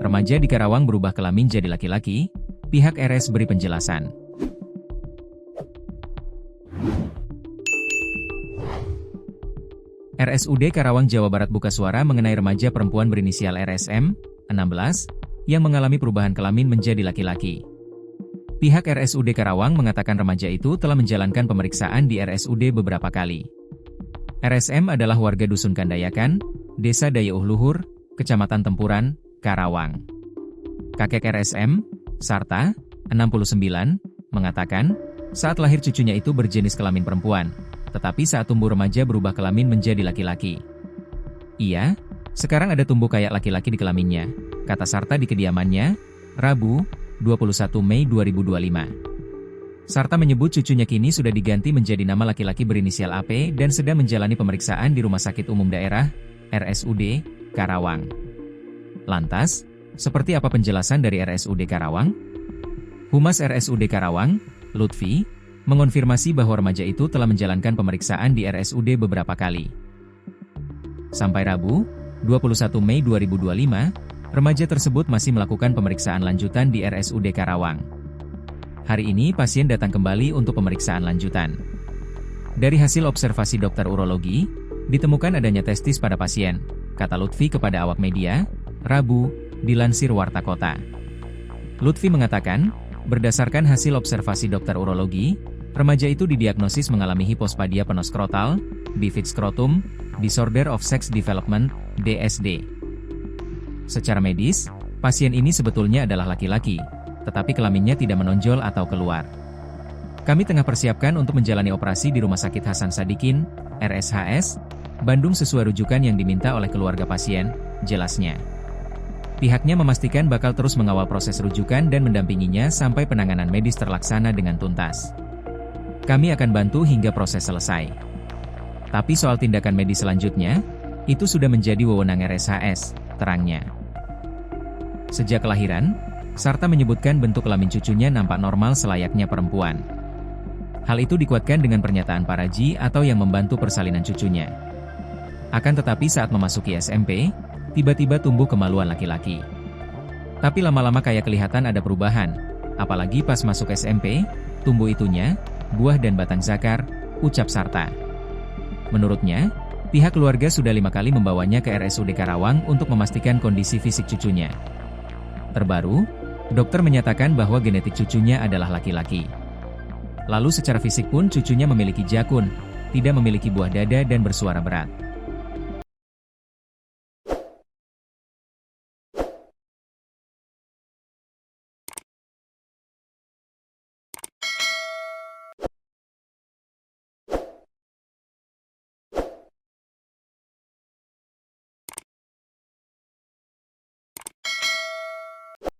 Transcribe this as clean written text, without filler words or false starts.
Remaja di Karawang berubah kelamin jadi laki-laki, pihak RS beri penjelasan. RSUD Karawang, Jawa Barat buka suara mengenai remaja perempuan berinisial RSM, 16, yang mengalami perubahan kelamin menjadi laki-laki. Pihak RSUD Karawang mengatakan remaja itu telah menjalankan pemeriksaan di RSUD beberapa kali. RSM adalah warga Dusun Kandayakan, Desa Dayeuh Luhur, Kecamatan Tempuran, Karawang. Kakek RSM, Sarta, 69, mengatakan, saat lahir cucunya itu berjenis kelamin perempuan, tetapi saat tumbuh remaja berubah kelamin menjadi laki-laki. Iya, sekarang ada tumbuh kayak laki-laki di kelaminnya, kata Sarta di kediamannya, Rabu, 21 Mei 2025. Sarta menyebut cucunya kini sudah diganti menjadi nama laki-laki berinisial AP dan sedang menjalani pemeriksaan di Rumah Sakit Umum Daerah, RSUD, Karawang. Lantas, seperti apa penjelasan dari RSUD Karawang? Humas RSUD Karawang, Lutfi, mengonfirmasi bahwa remaja itu telah menjalankan pemeriksaan di RSUD beberapa kali. Sampai Rabu, 21 Mei 2025, remaja tersebut masih melakukan pemeriksaan lanjutan di RSUD Karawang. Hari ini pasien datang kembali untuk pemeriksaan lanjutan. Dari hasil observasi dokter urologi, ditemukan adanya testis pada pasien, kata Lutfi kepada awak media, Rabu, dilansir Warta Kota. Lutfi mengatakan, berdasarkan hasil observasi dokter urologi, remaja itu didiagnosis mengalami hipospadia penoskrotal, bifid scrotum, disorder of sex development, DSD. Secara medis, pasien ini sebetulnya adalah laki-laki, tetapi kelaminnya tidak menonjol atau keluar. Kami tengah persiapkan untuk menjalani operasi di Rumah Sakit Hasan Sadikin, RSHS, Bandung sesuai rujukan yang diminta oleh keluarga pasien, jelasnya. Pihaknya memastikan bakal terus mengawal proses rujukan dan mendampinginya sampai penanganan medis terlaksana dengan tuntas. Kami akan bantu hingga proses selesai. Tapi soal tindakan medis selanjutnya, itu sudah menjadi wewenang RSHS, terangnya. Sejak kelahiran, Sarta menyebutkan bentuk kelamin cucunya nampak normal selayaknya perempuan. Hal itu dikuatkan dengan pernyataan Paraji atau yang membantu persalinan cucunya. Akan tetapi saat memasuki SMP, tiba-tiba tumbuh kemaluan laki-laki. Tapi lama-lama kayak kelihatan ada perubahan, apalagi pas masuk SMP, tumbuh itunya, buah dan batang zakar, ucap Sarta. Menurutnya, pihak keluarga sudah 5 kali membawanya ke RSUD Karawang untuk memastikan kondisi fisik cucunya. Terbaru, dokter menyatakan bahwa genetik cucunya adalah laki-laki. Lalu secara fisik pun cucunya memiliki jakun, tidak memiliki buah dada dan bersuara berat.